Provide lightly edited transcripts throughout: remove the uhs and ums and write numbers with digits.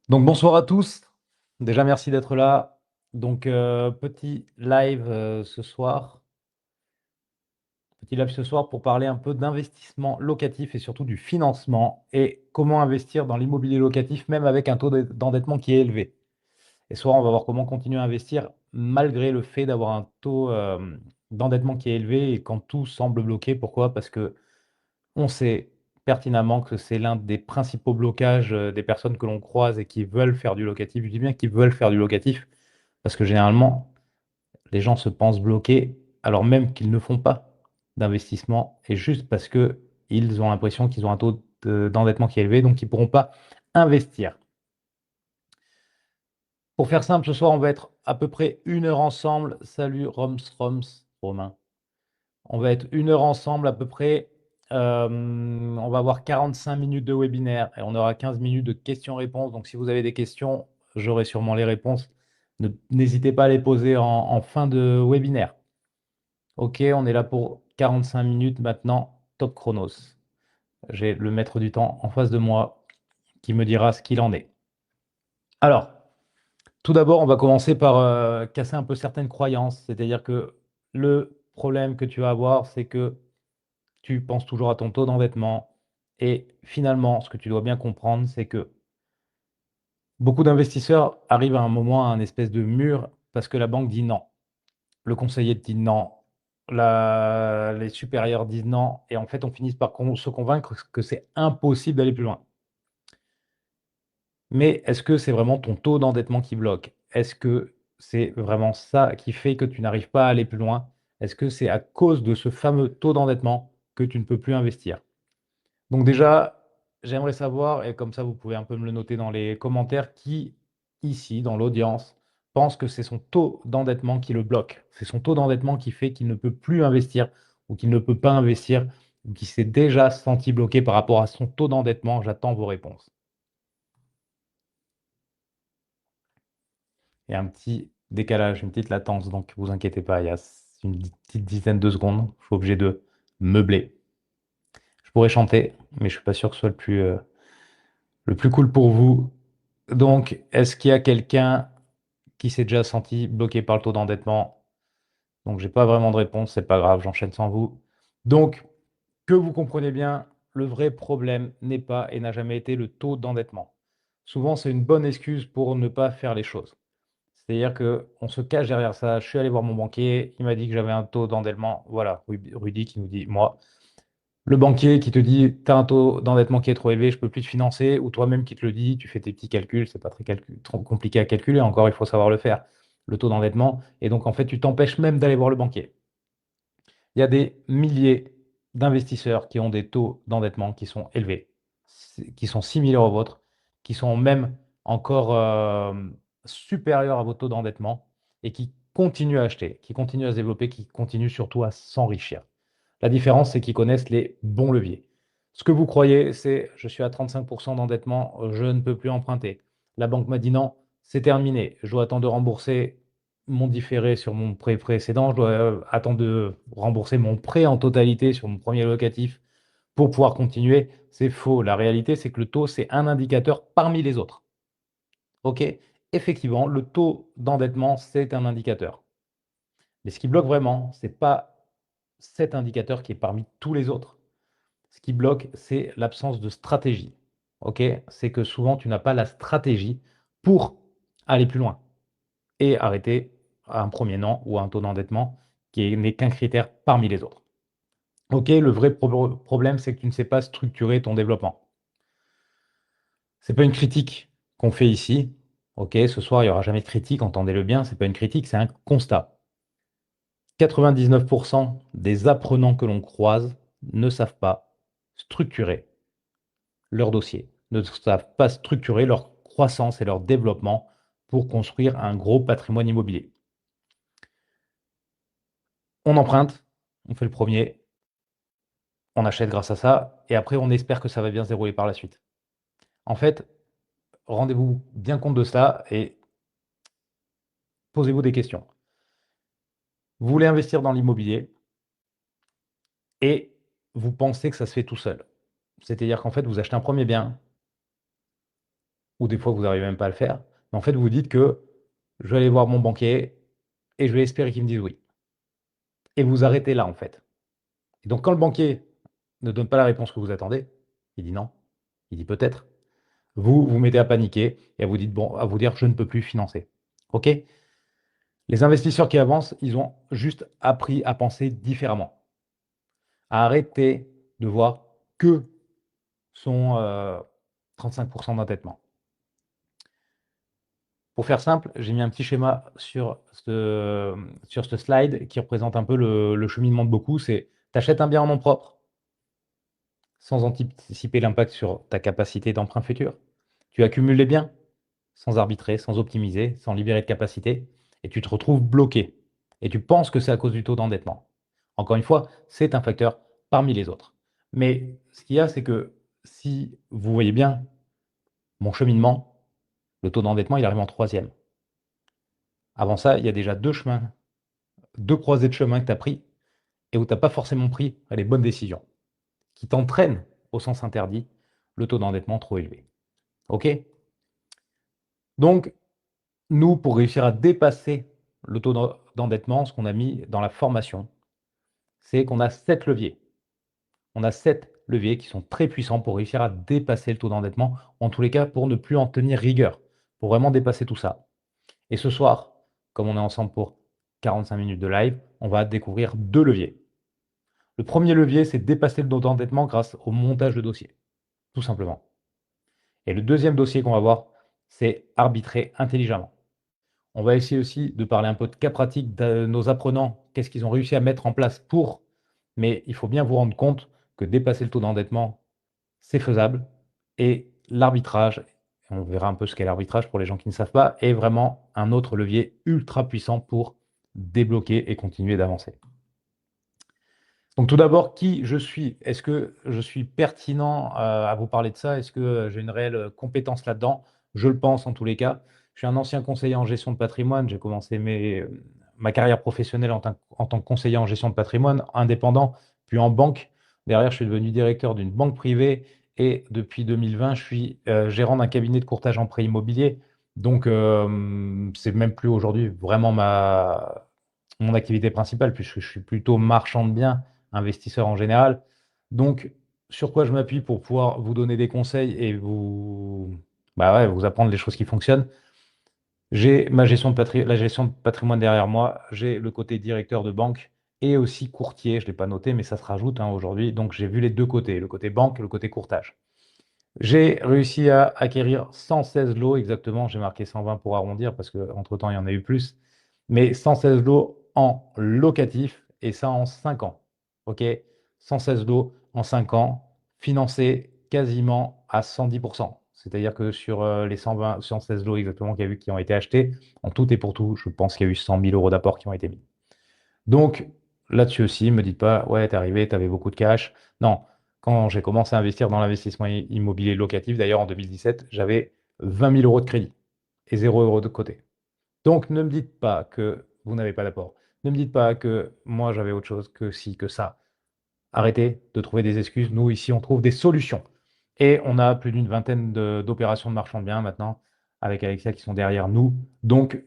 Donc bonsoir à tous. Déjà merci d'être là. Donc petit live ce soir. Petit live ce soir pour parler un peu d'investissement locatif et surtout du financement et comment investir dans l'immobilier locatif même avec un taux d'endettement qui est élevé. Et ce soir, on va voir comment continuer à investir malgré le fait d'avoir un taux d'endettement qui est élevé et quand tout semble bloqué. Pourquoi? Parce que on sait pertinemment que c'est l'un des principaux blocages, des personnes que l'on croise et qui veulent faire du locatif. Je dis bien qu'ils veulent faire du locatif, parce que généralement, les gens se pensent bloqués alors même qu'ils ne font pas d'investissement et juste parce qu'ils ont l'impression qu'ils ont un taux d'endettement qui est élevé, donc ils ne pourront pas investir. Pour faire simple, ce soir, on va être à peu près 1 heure ensemble. Salut Romain. On va être 1 heure ensemble à peu près. On va avoir 45 minutes de webinaire et on aura 15 minutes de questions-réponses. Donc, si vous avez des questions, j'aurai sûrement les réponses. N'hésitez pas à les poser en fin de webinaire. OK, on est là pour 45 minutes maintenant. Top chronos. J'ai le maître du temps en face de moi qui me dira ce qu'il en est. Alors, tout d'abord, on va commencer par casser un peu certaines croyances. C'est-à-dire que le problème que tu vas avoir, c'est que tu penses toujours à ton taux d'endettement et finalement, ce que tu dois bien comprendre, c'est que beaucoup d'investisseurs arrivent à un moment à un espèce de mur parce que la banque dit non. Le conseiller te dit non. Les supérieurs disent non. Et en fait, on finit par se convaincre que c'est impossible d'aller plus loin. Mais est-ce que c'est vraiment ton taux d'endettement qui bloque? Est-ce que c'est vraiment ça qui fait que tu n'arrives pas à aller plus loin? Est-ce que c'est à cause de ce fameux taux d'endettement que tu ne peux plus investir? Donc déjà, j'aimerais savoir, et comme ça vous pouvez un peu me le noter dans les commentaires, qui ici, dans l'audience, pense que c'est son taux d'endettement qui le bloque. C'est son taux d'endettement qui fait qu'il ne peut plus investir ou qu'il ne peut pas investir ou qui s'est déjà senti bloqué par rapport à son taux d'endettement. J'attends vos réponses. Il y a un petit décalage, une petite latence, donc vous inquiétez pas, il y a une petite dizaine de secondes. Je suis obligé de meubler. Je pourrais chanter, mais je suis pas sûr que ce soit le plus cool pour vous. Donc, est-ce qu'il y a quelqu'un qui s'est déjà senti bloqué par le taux d'endettement? Donc, j'ai pas vraiment de réponse, c'est pas grave, j'enchaîne sans vous. Donc, que vous comprenez bien, le vrai problème n'est pas et n'a jamais été le taux d'endettement. Souvent, c'est une bonne excuse pour ne pas faire les choses. C'est-à-dire qu'on se cache derrière ça. Je suis allé voir mon banquier, il m'a dit que j'avais un taux d'endettement. Voilà, Rudy qui nous dit, moi, le banquier qui te dit: «Tu as un taux d'endettement qui est trop élevé, je ne peux plus te financer», ou toi-même qui te le dis, tu fais tes petits calculs, c'est pas très trop compliqué à calculer, encore il faut savoir le faire, le taux d'endettement et donc en fait, tu t'empêches même d'aller voir le banquier. Il y a des milliers d'investisseurs qui ont des taux d'endettement qui sont élevés, qui sont similaires aux vôtres, qui sont même encore, supérieurs à vos taux d'endettement et qui continuent à acheter, qui continuent à se développer, qui continuent surtout à s'enrichir. La différence, c'est qu'ils connaissent les bons leviers. Ce que vous croyez, c'est: «Je suis à 35 d'endettement, je ne peux plus emprunter. La banque m'a dit non, c'est terminé. Je dois attendre de rembourser mon différé sur mon prêt précédent, je dois, attendre de rembourser mon prêt en totalité sur mon premier locatif pour pouvoir continuer». C'est faux. La réalité, c'est que le taux, c'est un indicateur parmi les autres. OK? Effectivement, le taux d'endettement, c'est un indicateur. Mais ce qui bloque vraiment, c'est pas cet indicateur qui est parmi tous les autres. Ce qui bloque, c'est l'absence de stratégie. OK? C'est que souvent, tu n'as pas la stratégie pour aller plus loin et arrêter à un premier non ou à un taux d'endettement qui n'est qu'un critère parmi les autres. OK, le vrai problème, c'est que tu ne sais pas structurer ton développement. C'est pas une critique qu'on fait ici. OK, ce soir, il y aura jamais de critique, entendez-le bien, c'est pas une critique, c'est un constat. 99 des apprenants que l'on croise ne savent pas structurer leur dossier, ne savent pas structurer leur croissance et leur développement pour construire un gros patrimoine immobilier. On emprunte, on fait le premier, on achète grâce à ça et après on espère que ça va bien se dérouler par la suite. En fait, rendez-vous bien compte de ça et posez-vous des questions. Vous voulez investir dans l'immobilier et vous pensez que ça se fait tout seul. C'est-à-dire qu'en fait, vous achetez un premier bien, ou des fois vous n'arrivez même pas à le faire, mais en fait, vous vous dites que je vais aller voir mon banquier et je vais espérer qu'il me dise oui. Et vous arrêtez là, en fait. Et donc, quand le banquier ne donne pas la réponse que vous attendez, il dit non, il dit peut-être, vous vous mettez à paniquer et à vous dites, bon, à vous dire, je ne peux plus financer. OK? Les investisseurs qui avancent, ils ont juste appris à penser différemment, à arrêter de voir que son 35% d'endettement. Pour faire simple, j'ai mis un petit schéma sur ce slide qui représente un peu le cheminement de beaucoup. C'est, tu achètes un bien en nom propre sans anticiper l'impact sur ta capacité d'emprunt futur. Tu accumules les biens sans arbitrer, sans optimiser, sans libérer de capacité, et tu te retrouves bloqué. Et tu penses que c'est à cause du taux d'endettement. Encore une fois, c'est un facteur parmi les autres. Mais ce qu'il y a, c'est que si vous voyez bien mon cheminement, le taux d'endettement, il arrive en troisième. Avant ça, il y a déjà deux chemins, deux croisées de chemin que tu as pris et où tu n'as pas forcément pris les bonnes décisions, qui t'entraînent au sens interdit le taux d'endettement trop élevé. OK? Donc, nous, pour réussir à dépasser le taux d'endettement, ce qu'on a mis dans la formation, c'est qu'on a 7 leviers. On a 7 leviers qui sont très puissants pour réussir à dépasser le taux d'endettement, en tous les cas pour ne plus en tenir rigueur, pour vraiment dépasser tout ça. Et ce soir, comme on est ensemble pour 45 minutes de live, on va découvrir 2 leviers. Le premier levier, c'est dépasser le taux d'endettement grâce au montage de dossier, tout simplement. Et le deuxième dossier qu'on va voir, c'est arbitrer intelligemment. On va essayer aussi de parler un peu de cas pratiques de nos apprenants, qu'est-ce qu'ils ont réussi à mettre en place pour. Mais il faut bien vous rendre compte que dépasser le taux d'endettement, c'est faisable. Et l'arbitrage, on verra un peu ce qu'est l'arbitrage pour les gens qui ne savent pas, est vraiment un autre levier ultra puissant pour débloquer et continuer d'avancer. Donc tout d'abord, qui je suis? Est-ce que je suis pertinent à vous parler de ça? Est-ce que j'ai une réelle compétence là-dedans? Je le pense en tous les cas. Je suis un ancien conseiller en gestion de patrimoine. J'ai commencé ma carrière professionnelle en tant que conseiller en gestion de patrimoine, indépendant, puis en banque. Derrière, je suis devenu directeur d'une banque privée et depuis 2020, je suis gérant d'un cabinet de courtage en prêt immobilier. Donc, c'est même plus aujourd'hui vraiment mon activité principale, puisque je suis plutôt marchand de biens, investisseur en général. Donc, sur quoi je m'appuie pour pouvoir vous donner des conseils et vous apprendre les choses qui fonctionnent. J'ai la gestion de patrimoine derrière moi, j'ai le côté directeur de banque et aussi courtier. Je ne l'ai pas noté, mais ça se rajoute aujourd'hui. Donc, j'ai vu les deux côtés, le côté banque et le côté courtage. J'ai réussi à acquérir 116 lots exactement. J'ai marqué 120 pour arrondir parce qu'entre-temps, il y en a eu plus. Mais 116 lots en locatif et ça en 5 ans. OK? 116 lots en 5 ans, financés quasiment à 110%. C'est-à-dire que sur les 116 lots exactement qui ont été achetés, en tout et pour tout, je pense qu'il y a eu 100 000 euros d'apport qui ont été mis. Donc, là-dessus aussi, ne me dites pas, ouais, t'es arrivé, tu avais beaucoup de cash. Non, quand j'ai commencé à investir dans l'investissement immobilier locatif, d'ailleurs en 2017, j'avais 20 000 euros de crédit et 0 euros de côté. Donc, ne me dites pas que vous n'avez pas d'apport. Ne me dites pas que moi, j'avais autre chose que ci, que ça. Arrêtez de trouver des excuses. Nous, ici, on trouve des solutions. Et on a plus d'une vingtaine d'opérations de marchand de biens maintenant avec Alexia qui sont derrière nous. Donc,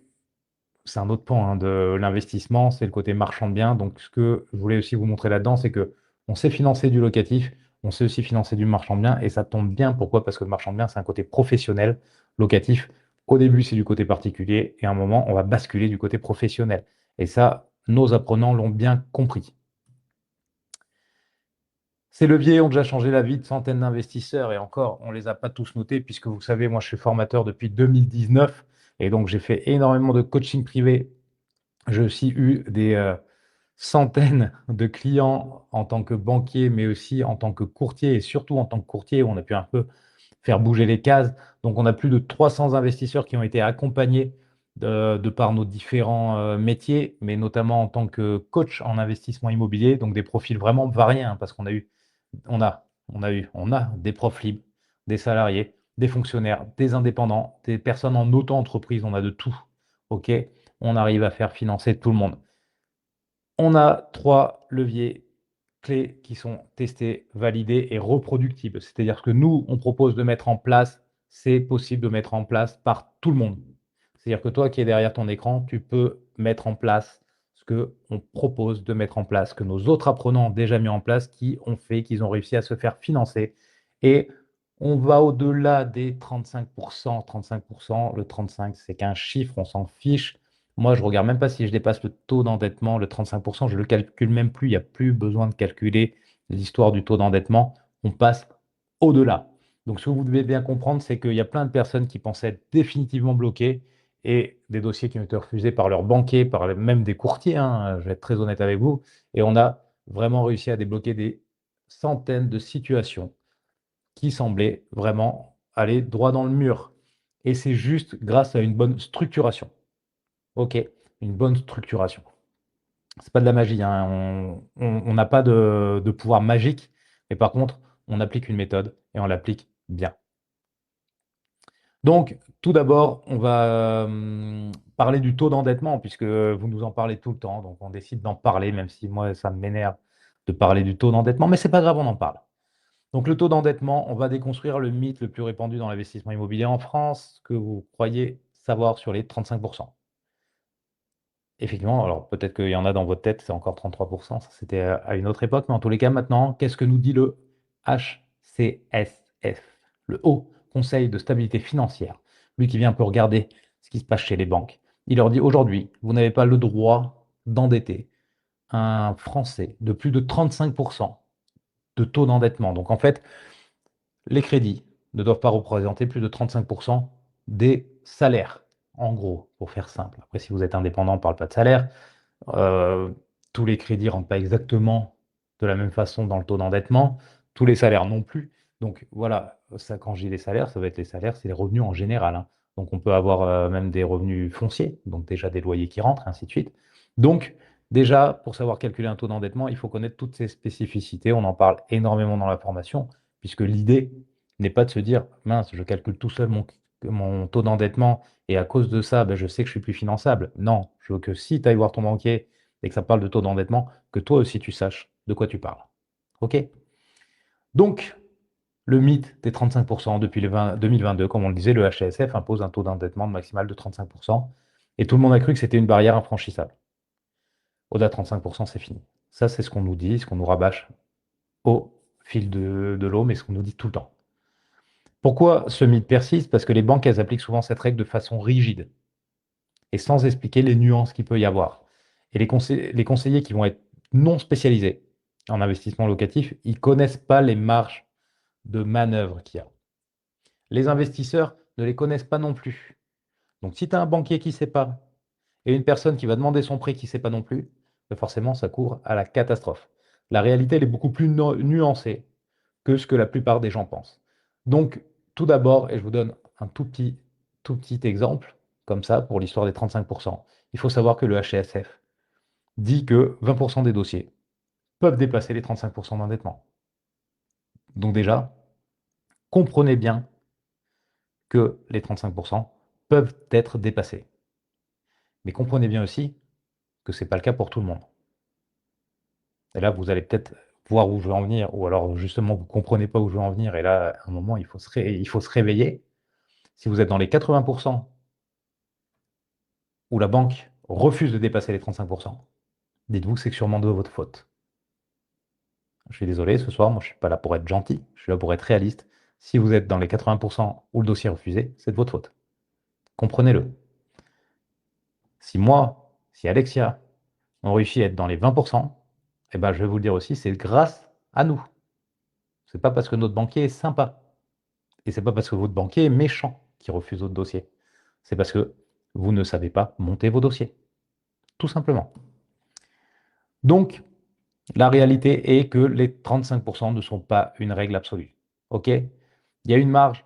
c'est un autre pan de l'investissement, c'est le côté marchand de biens. Donc, ce que je voulais aussi vous montrer là-dedans, c'est que on sait financer du locatif, on sait aussi financer du marchand de biens, et ça tombe bien. Pourquoi? Parce que le marchand de biens, c'est un côté professionnel. Locatif, au début, c'est du côté particulier, et à un moment, on va basculer du côté professionnel. Et ça, nos apprenants l'ont bien compris. Ces leviers ont déjà changé la vie de centaines d'investisseurs, et encore, on ne les a pas tous notés, puisque vous savez, moi, je suis formateur depuis 2019, et donc j'ai fait énormément de coaching privé. J'ai aussi eu des centaines de clients en tant que banquier, mais aussi en tant que courtier, et surtout en tant que courtier, où on a pu un peu faire bouger les cases. Donc, on a plus de 300 investisseurs qui ont été accompagnés de par nos différents métiers, mais notamment en tant que coach en investissement immobilier, donc des profils vraiment variés, parce qu'on a eu, on a des profs libres, des salariés, des fonctionnaires, des indépendants, des personnes en auto-entreprise, on a de tout. OK? On arrive à faire financer tout le monde. On a 3 leviers clés qui sont testés, validés et reproductibles. C'est-à-dire que nous, on propose de mettre en place c'est possible de mettre en place par tout le monde. C'est-à-dire que toi qui es derrière ton écran, tu peux mettre en place ce qu'on propose de mettre en place, que nos autres apprenants ont déjà mis en place, qui ont fait, qu'ils ont réussi à se faire financer. Et on va au-delà des 35%. 35%, le 35, c'est qu'un chiffre, on s'en fiche. Moi, je ne regarde même pas si je dépasse le taux d'endettement, le 35%, je ne le calcule même plus. Il n'y a plus besoin de calculer l'histoire du taux d'endettement. On passe au-delà. Donc, ce que vous devez bien comprendre, c'est qu'il y a plein de personnes qui pensaient être définitivement bloquées et des dossiers qui ont été refusés par leurs banquiers, même des courtiers, hein, je vais être très honnête avec vous. Et on a vraiment réussi à débloquer des centaines de situations qui semblaient vraiment aller droit dans le mur. Et c'est juste grâce à une bonne structuration. OK, une bonne structuration. C'est pas de la magie, hein, on n'a pas de pouvoir magique, mais par contre, on applique une méthode et on l'applique bien. Donc, tout d'abord, on va parler du taux d'endettement, puisque vous nous en parlez tout le temps. Donc, on décide d'en parler, même si moi, ça m'énerve de parler du taux d'endettement, mais c'est pas grave, on en parle. Donc, le taux d'endettement, on va déconstruire le mythe le plus répandu dans l'investissement immobilier en France, que vous croyez savoir sur les 35%. Effectivement, alors peut-être qu'il y en a dans votre tête, c'est encore 33%, ça c'était à une autre époque, mais en tous les cas, maintenant, qu'est-ce que nous dit le HCSF, le Haut Conseil de stabilité financière, lui qui vient un peu regarder ce qui se passe chez les banques. Il leur dit aujourd'hui, vous n'avez pas le droit d'endetter un Français de plus de 35% de taux d'endettement. Donc en fait, les crédits ne doivent pas représenter plus de 35% des salaires, en gros, pour faire simple. Après, si vous êtes indépendant, on ne parle pas de salaire. Euh, Tous les crédits ne rentrent pas exactement de la même façon dans le taux d'endettement, tous les salaires non plus. Donc voilà, ça, quand je dis les salaires, ça va être les salaires, c'est les revenus en général, hein. Donc on peut avoir même des revenus fonciers, donc déjà des loyers qui rentrent, ainsi de suite. Donc déjà, pour savoir calculer un taux d'endettement, il faut connaître toutes ces spécificités. On en parle énormément dans la formation, puisque l'idée n'est pas de se dire, mince, je calcule tout seul mon taux d'endettement et à cause de ça, ben, je sais que je suis plus finançable. Non, je veux que si tu ailles voir ton banquier et que ça parle de taux d'endettement, que toi aussi tu saches de quoi tu parles. OK? Donc, le mythe des 35% depuis le 2022, comme on le disait, le HCSF impose un taux d'endettement maximal de 35%. Et tout le monde a cru que c'était une barrière infranchissable. Au-delà de 35%, c'est fini. Ça, c'est ce qu'on nous dit, ce qu'on nous rabâche au fil de l'eau, mais ce qu'on nous dit tout le temps. Pourquoi ce mythe persiste? Parce que les banques, elles appliquent souvent cette règle de façon rigide et sans expliquer les nuances qu'il peut y avoir. Et les conseillers qui vont être non spécialisés en investissement locatif, ils ne connaissent pas les marges de manœuvre qu'il y a. Les investisseurs ne les connaissent pas non plus. Donc si tu as un banquier qui ne sait pas et une personne qui va demander son prêt qui ne sait pas non plus, ben forcément ça court à la catastrophe. La réalité, elle est beaucoup plus nuancée que ce que la plupart des gens pensent. Donc, tout d'abord, et je vous donne un tout petit exemple, comme ça, pour l'histoire des 35%, il faut savoir que le HCSF dit que 20% des dossiers peuvent dépasser les 35% d'endettement. Donc déjà, comprenez bien que les 35% peuvent être dépassés. Mais comprenez bien aussi que ce n'est pas le cas pour tout le monde. Et là, vous allez peut-être voir où je veux en venir, ou alors justement, vous ne comprenez pas où je veux en venir, et là, à un moment, il faut se réveiller. Si vous êtes dans les 80% où la banque refuse de dépasser les 35%, dites-vous que c'est sûrement de votre faute. Je suis désolé, ce soir, moi je ne suis pas là pour être gentil, je suis là pour être réaliste. Si vous êtes dans les 80% où le dossier est refusé, c'est de votre faute. Comprenez-le. Si Alexia, on réussit à être dans les 20%, eh ben, je vais vous le dire aussi, c'est grâce à nous. Ce n'est pas parce que notre banquier est sympa. Et ce n'est pas parce que votre banquier est méchant qui refuse votre dossier. C'est parce que vous ne savez pas monter vos dossiers. Tout simplement. Donc, la réalité est que les 35% ne sont pas une règle absolue. OK? Il y a une marge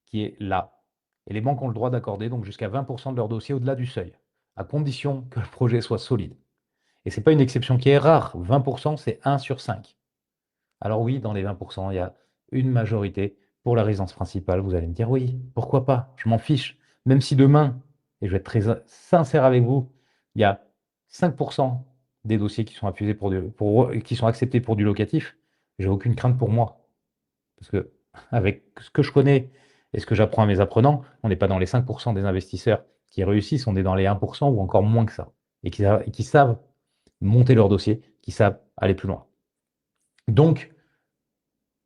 qui est là. Et les banques ont le droit d'accorder donc jusqu'à 20% de leur dossier au-delà du seuil, à condition que le projet soit solide. Et ce n'est pas une exception qui est rare. 20%, c'est 1 sur 5. Alors oui, dans les 20%, il y a une majorité pour la résidence principale. Vous allez me dire, oui, pourquoi pas? Je m'en fiche. Même si demain, et je vais être très sincère avec vous, il y a 5% des dossiers qui sont qui sont acceptés pour du locatif, j'ai aucune crainte pour moi. Parce que avec ce que je connais Et ce que j'apprends à mes apprenants, on n'est pas dans les 5% des investisseurs qui réussissent, on est dans les 1% ou encore moins que ça. Et qui savent monter leur dossier, qui savent aller plus loin. Donc,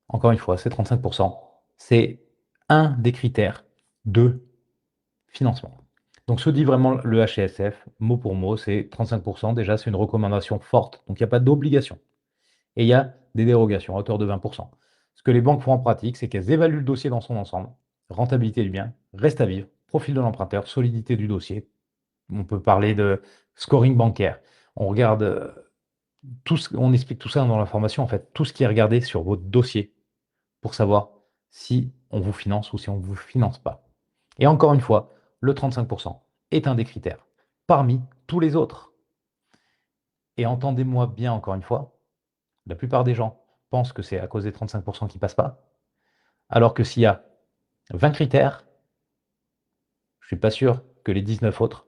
encore une fois, ces 35%, c'est un des critères de financement. Donc, ce que dit vraiment le HCSF, mot pour mot, c'est 35%. Déjà, c'est une recommandation forte. Donc, il n'y a pas d'obligation. Et il y a des dérogations à hauteur de 20%. Ce que les banques font en pratique, c'est qu'elles évaluent le dossier dans son ensemble, rentabilité du bien, reste à vivre, profil de l'emprunteur, solidité du dossier. On peut parler de scoring bancaire. On regarde on explique tout ça dans la formation, en fait, tout ce qui est regardé sur votre dossier pour savoir si on vous finance ou si on ne vous finance pas. Et encore une fois, le 35% est un des critères parmi tous les autres. Et entendez-moi bien encore une fois, la plupart des gens pensent que c'est à cause des 35% qui ne passent pas, alors que s'il y a 20 critères, je ne suis pas sûr que les 19 autres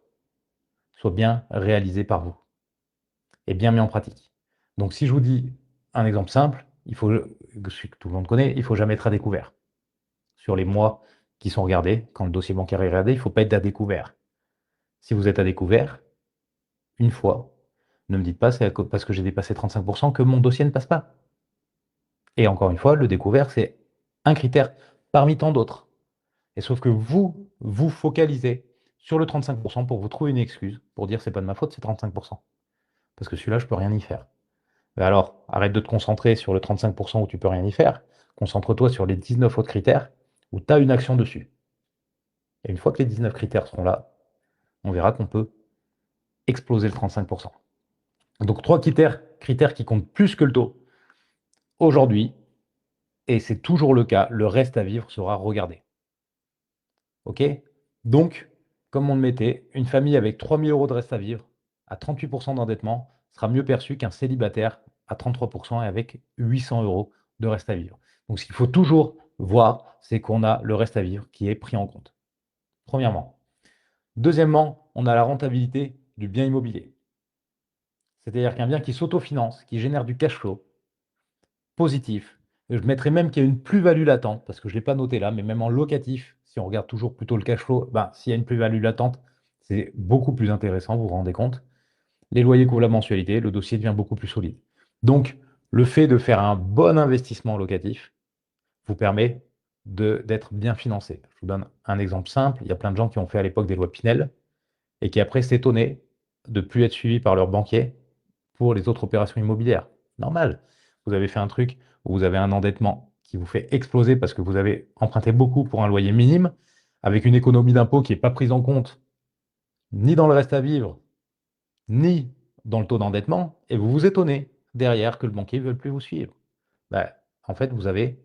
soient bien réalisés par vous et bien mis en pratique. Donc si je vous dis un exemple simple, celui que tout le monde connaît, il ne faut jamais être à découvert. Sur les mois qui sont regardés, quand le dossier bancaire est regardé, il ne faut pas être à découvert. Si vous êtes à découvert, une fois, ne me dites pas c'est parce que j'ai dépassé 35% que mon dossier ne passe pas. Et encore une fois, le découvert, c'est un critère parmi tant d'autres. Et sauf que vous focalisez sur le 35% pour vous trouver une excuse, pour dire c'est pas de ma faute, c'est 35%. Parce que celui-là, je peux rien y faire. Mais alors, arrête de te concentrer sur le 35% où tu peux rien y faire. Concentre-toi sur les 19 autres critères où tu as une action dessus. Et une fois que les 19 critères seront là, on verra qu'on peut exploser le 35%. Donc, trois critères qui comptent plus que le taux. Aujourd'hui, et c'est toujours le cas, le reste à vivre sera regardé. OK? Donc, comme on le mettait, une famille avec 3 000 € de reste à vivre, à 38% d'endettement, sera mieux perçue qu'un célibataire à 33% et avec 800 € de reste à vivre. Donc, ce qu'il faut toujours voir, c'est qu'on a le reste à vivre qui est pris en compte. Premièrement. Deuxièmement, on a la rentabilité du bien immobilier. C'est-à-dire qu'un bien qui s'autofinance, qui génère du cash flow positif, je mettrais même qu'il y a une plus-value latente, parce que je ne l'ai pas noté là, mais même en locatif, si on regarde toujours plutôt le cash flow, s'il y a une plus-value latente, c'est beaucoup plus intéressant, vous vous rendez compte. Les loyers couvrent la mensualité, le dossier devient beaucoup plus solide. Donc, le fait de faire un bon investissement locatif vous permet d'être bien financé. Je vous donne un exemple simple. Il y a plein de gens qui ont fait à l'époque des lois Pinel et qui après s'étonnaient de ne plus être suivis par leur banquier pour les autres opérations immobilières. Normal. Vous avez fait un truc où vous avez un endettement qui vous fait exploser parce que vous avez emprunté beaucoup pour un loyer minime, avec une économie d'impôt qui n'est pas prise en compte ni dans le reste à vivre, ni dans le taux d'endettement, et vous vous étonnez derrière que le banquier ne veuille plus vous suivre. En fait, vous avez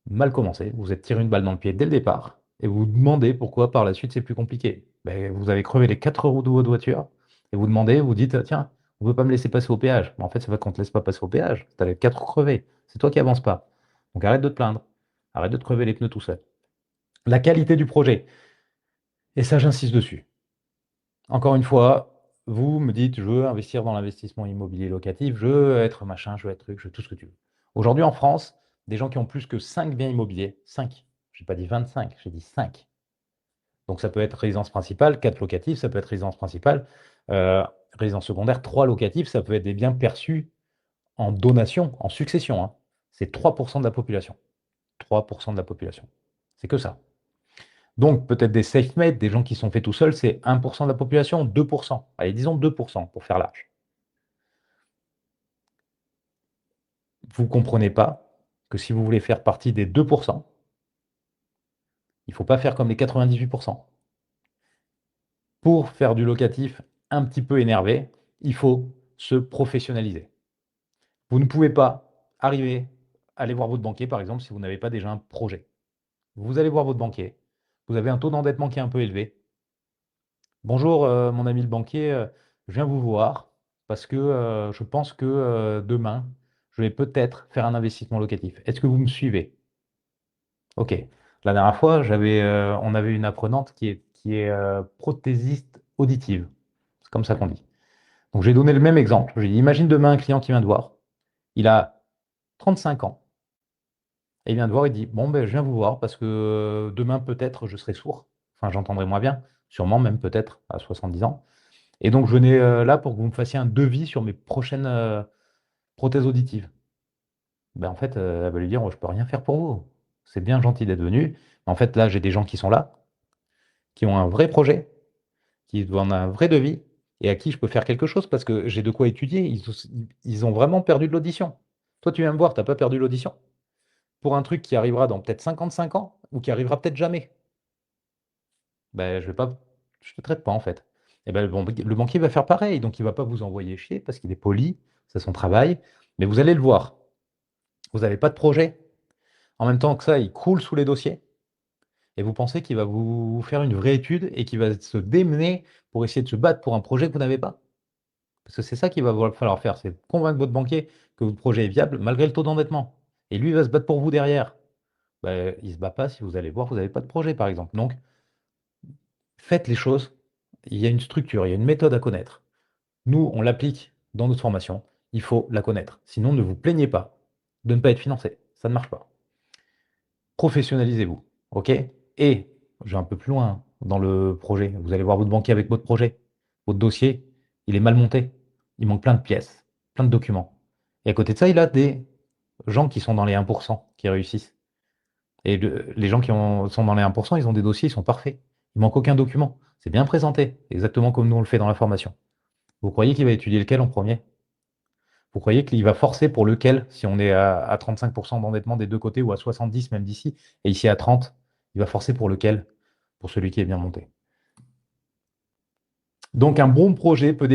mal commencé, vous vous êtes tiré une balle dans le pied dès le départ, et vous vous demandez pourquoi par la suite c'est plus compliqué. Vous avez crevé les 4 roues de votre voiture, et vous demandez, vous dites, tiens, on ne veut pas me laisser passer au péage. En fait, c'est pas qu'on ne te laisse pas passer au péage, tu as les 4 roues crevées, c'est toi qui avances pas. Donc arrête de te plaindre, arrête de te crever les pneus tout seul. La qualité du projet, et ça j'insiste dessus. Encore une fois, vous me dites, je veux investir dans l'investissement immobilier locatif, je veux être machin, je veux être truc, je veux tout ce que tu veux. Aujourd'hui en France, des gens qui ont plus que 5 biens immobiliers, 5, je n'ai pas dit 25, j'ai dit 5. Donc ça peut être résidence principale, 4 locatifs, ça peut être résidence principale, résidence secondaire, 3 locatifs, ça peut être des biens perçus en donation, en succession, hein. C'est 3% de la population. 3% de la population. C'est que ça. Donc peut-être des safe-made, des gens qui sont faits tout seuls, c'est 1% de la population, 2%. Allez, disons 2% pour faire large. Vous ne comprenez pas que si vous voulez faire partie des 2%, il ne faut pas faire comme les 98%. Pour faire du locatif un petit peu énervé, il faut se professionnaliser. Vous ne pouvez pas arriver à aller voir votre banquier, par exemple, si vous n'avez pas déjà un projet. Vous allez voir votre banquier, vous avez un taux d'endettement qui est un peu élevé. Bonjour, mon ami le banquier, je viens vous voir parce que je pense que demain, je vais peut-être faire un investissement locatif. Est-ce que vous me suivez? Ok. La dernière fois, on avait une apprenante qui est prothésiste auditive. C'est comme ça qu'on dit. Donc, j'ai donné le même exemple. J'ai dit, imagine demain un client qui vient te voir. Il a 35 ans. Et il vient te voir, il dit: «Bon, ben, je viens vous voir parce que, demain peut-être je serai sourd, enfin j'entendrai moins bien, sûrement même peut-être à 70 ans et donc je venais, là pour que vous me fassiez un devis sur mes prochaines, prothèses auditives». Ben, en fait, elle va lui dire: «Je peux rien faire pour vous. C'est bien gentil d'être venu, mais en fait là j'ai des gens qui sont là, qui ont un vrai projet, qui demandent un vrai devis et à qui je peux faire quelque chose parce que j'ai de quoi étudier». Ils ont vraiment perdu de l'audition. Toi tu viens me voir, tu as pas perdu l'audition? Pour un truc qui arrivera dans peut-être 55 ans ou qui arrivera peut-être jamais. Ben, je te traite pas, en fait. Et ben, le banquier va faire pareil, donc il va pas vous envoyer chier parce qu'il est poli, c'est son travail, mais vous allez le voir. Vous avez pas de projet. En même temps que ça, il croule sous les dossiers et vous pensez qu'il va vous faire une vraie étude et qu'il va se démener pour essayer de se battre pour un projet que vous n'avez pas? Parce que c'est ça qu'il va falloir faire, c'est convaincre votre banquier que votre projet est viable malgré le taux d'endettement et lui, il va se battre pour vous derrière. Ben, il se bat pas si vous allez voir, vous avez pas de projet, par exemple. Donc faites les choses, il y a une structure, il y a une méthode à connaître. Nous, on l'applique dans notre formation, il faut la connaître. Sinon, ne vous plaignez pas de ne pas être financé, ça ne marche pas. Professionnalisez-vous, OK? Et je vais un peu plus loin dans le projet. Vous allez voir votre banquier avec votre projet. Votre dossier, il est mal monté. Il manque plein de pièces, plein de documents. Et à côté de ça, il a des gens qui sont dans les 1 qui réussissent. Et les gens sont dans les 1 ils ont des dossiers, ils sont parfaits. Il manque aucun document. C'est bien présenté, exactement comme nous on le fait dans la formation. Vous croyez qu'il va étudier lequel en premier? Vous croyez qu'il va forcer pour lequel, si on est à 35 d'endettement des deux côtés ou à 70 même d'ici, et ici à 30, il va forcer pour lequel? Pour celui qui est bien monté. Donc un bon projet peut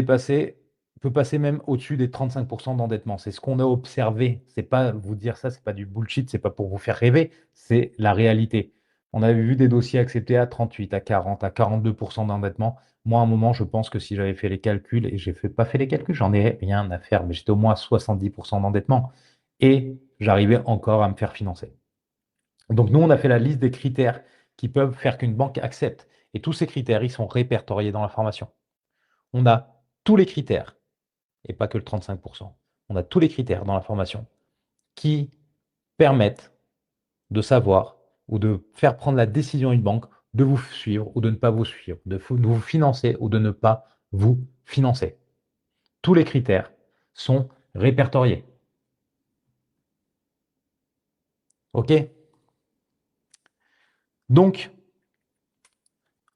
passer même au-dessus des 35 d'endettement. C'est ce qu'on a observé. C'est pas vous dire ça, c'est pas du bullshit, c'est pas pour vous faire rêver, c'est la réalité. On avait vu des dossiers acceptés à 38, à 40, à 42 d'endettement. Moi, à un moment, je pense que si j'avais fait les calculs et pas fait les calculs, j'en ai rien à faire, mais j'étais au moins à 70 d'endettement et j'arrivais encore à me faire financer. Donc nous, on a fait la liste des critères qui peuvent faire qu'une banque accepte et tous ces critères, ils sont répertoriés dans la formation. On a tous les critères, et pas que le 35. On a tous les critères dans la formation qui permettent de savoir ou de faire prendre la décision à une banque de vous suivre ou de ne pas vous suivre, de vous financer ou de ne pas vous financer. Tous les critères sont répertoriés. OK? Donc,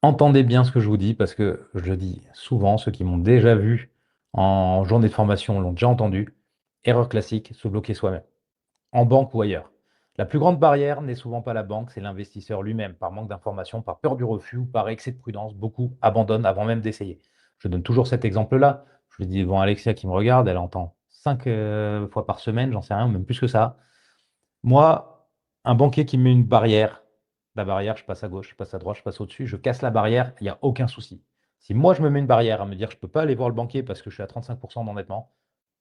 entendez bien ce que je vous dis parce que je le dis souvent, ceux qui m'ont déjà vu en journée de formation l'ont déjà entendu. Erreur classique, se bloquer soi-même. En banque ou ailleurs. La plus grande barrière n'est souvent pas la banque, c'est l'investisseur lui-même, par manque d'information, par peur du refus ou par excès de prudence. Beaucoup abandonnent avant même d'essayer. Je donne toujours cet exemple-là. Je le dis devant Alexia qui me regarde, elle entend 5 fois par semaine, j'en sais rien, ou même plus que ça. Moi, un banquier qui me met une barrière, la barrière, je passe à gauche, je passe à droite, je passe au-dessus, je casse la barrière, il n'y a aucun souci. Si moi je me mets une barrière à me dire je ne peux pas aller voir le banquier parce que je suis à 35 d'endettement,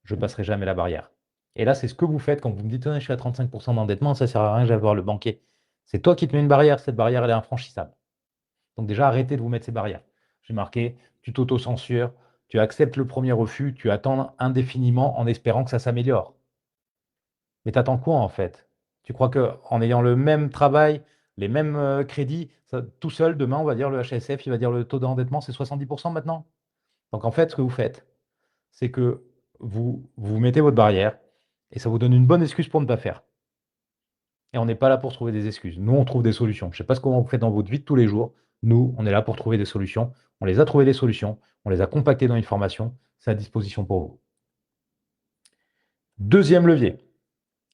je ne passerai jamais la barrière. Et là, c'est ce que vous faites quand vous me dites: «Ouais, je suis à 35 d'endettement, ça ne sert à rien, j'aille voir le banquier». C'est toi qui te mets une barrière, cette barrière, elle est infranchissable. Donc déjà, arrêtez de vous mettre ces barrières. J'ai marqué, tu t'auto-censures, tu acceptes le premier refus, tu attends indéfiniment en espérant que ça s'améliore. Mais tu attends quoi en fait? Tu crois qu'en ayant le même travail, les mêmes, crédits, tout seul, demain, on va dire le HSF, il va dire le taux d'endettement, c'est 70 maintenant? Donc en fait, ce que vous faites, c'est que vous mettez votre barrière et ça vous donne une bonne excuse pour ne pas faire. Et on n'est pas là pour trouver des excuses. Nous, on trouve des solutions. Je ne sais pas comment vous faites dans votre vie de tous les jours. Nous, on est là pour trouver des solutions. On les a trouvées les solutions, on les a compactées dans une formation, c'est à disposition pour vous. Deuxième levier,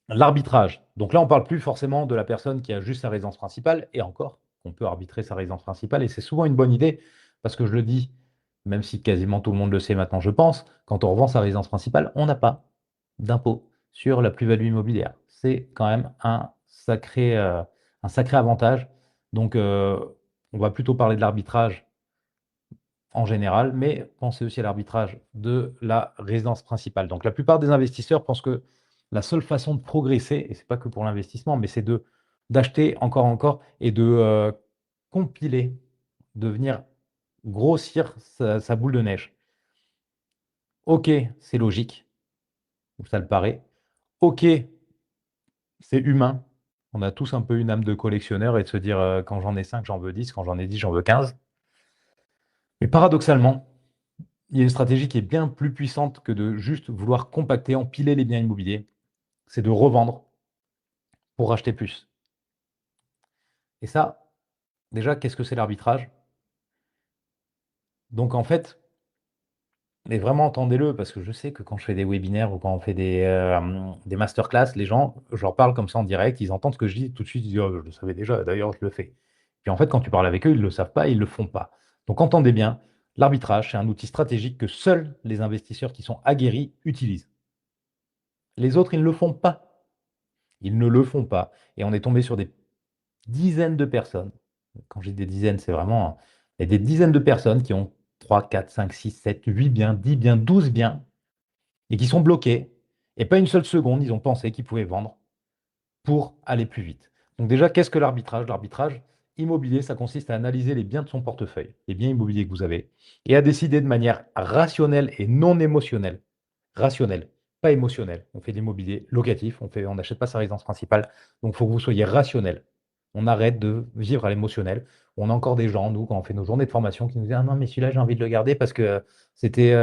l'arbitrage. Donc là, on ne parle plus forcément de la personne qui a juste sa résidence principale et encore, on peut arbitrer sa résidence principale et c'est souvent une bonne idée parce que je le dis, même si quasiment tout le monde le sait maintenant, je pense, quand on revend sa résidence principale, on n'a pas d'impôt sur la plus-value immobilière. C'est quand même un sacré avantage. Donc, on va plutôt parler de l'arbitrage en général, mais pensez aussi à l'arbitrage de la résidence principale. Donc la plupart des investisseurs pensent que la seule façon de progresser, et c'est pas que pour l'investissement, mais c'est d'acheter encore et de, compiler, de venir grossir sa boule de neige. OK, c'est logique, ou ça le paraît. OK, c'est humain. On a tous un peu une âme de collectionneur et de se dire quand j'en ai 5, j'en veux 10, quand j'en ai 10, j'en veux 15. Mais paradoxalement, il y a une stratégie qui est bien plus puissante que de juste vouloir compacter, empiler les biens immobiliers. C'est de revendre pour racheter plus. Et ça, déjà, qu'est-ce que c'est l'arbitrage? Donc en fait, mais vraiment entendez-le, parce que je sais que quand je fais des webinaires ou quand on fait des masterclass, les gens, je leur parle comme ça en direct, ils entendent ce que je dis, tout de suite, ils disent oh, je le savais déjà, d'ailleurs, je le fais. Puis en fait, quand tu parles avec eux, ils ne le savent pas, ils ne le font pas. Donc entendez bien, l'arbitrage, c'est un outil stratégique que seuls les investisseurs qui sont aguerris utilisent. Les autres, ils ne le font pas. Ils ne le font pas. Et on est tombé sur des dizaines de personnes. Quand je dis des dizaines, c'est vraiment il y a des dizaines de personnes qui ont 3, 4, 5, 6, 7, 8 biens, 10 biens, 12 biens, et qui sont bloqués. Et pas une seule seconde, ils ont pensé qu'ils pouvaient vendre pour aller plus vite. Donc déjà, qu'est-ce que l'arbitrage? L'arbitrage immobilier, ça consiste à analyser les biens de son portefeuille, les biens immobiliers que vous avez, et à décider de manière rationnelle et non émotionnelle. Rationnelle, pas émotionnelle. On fait de l'immobilier locatif, on n'achète pas sa résidence principale, donc il faut que vous soyez rationnel. On arrête de vivre à l'émotionnel. On a encore des gens, nous, quand on fait nos journées de formation, qui nous disent ah non, mais celui-là, j'ai envie de le garder parce que c'était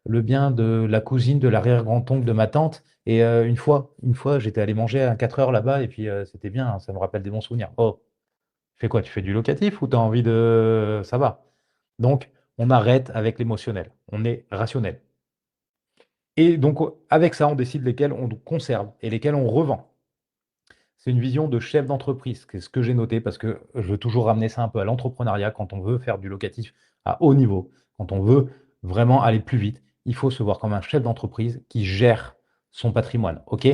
le bien de la cousine de l'arrière-grand-oncle de ma tante. Et une fois, j'étais allé manger à 4 heures là-bas et puis c'était bien, hein, ça me rappelle des bons souvenirs. Oh, tu fais quoi? Tu fais du locatif ou tu as envie de. Ça va. Donc, on arrête avec l'émotionnel. On est rationnel. Et donc, avec ça, on décide lesquels on conserve et lesquels on revend. C'est une vision de chef d'entreprise, c'est ce que j'ai noté parce que je veux toujours ramener ça un peu à l'entrepreneuriat quand on veut faire du locatif à haut niveau, quand on veut vraiment aller plus vite. Il faut se voir comme un chef d'entreprise qui gère son patrimoine. OK?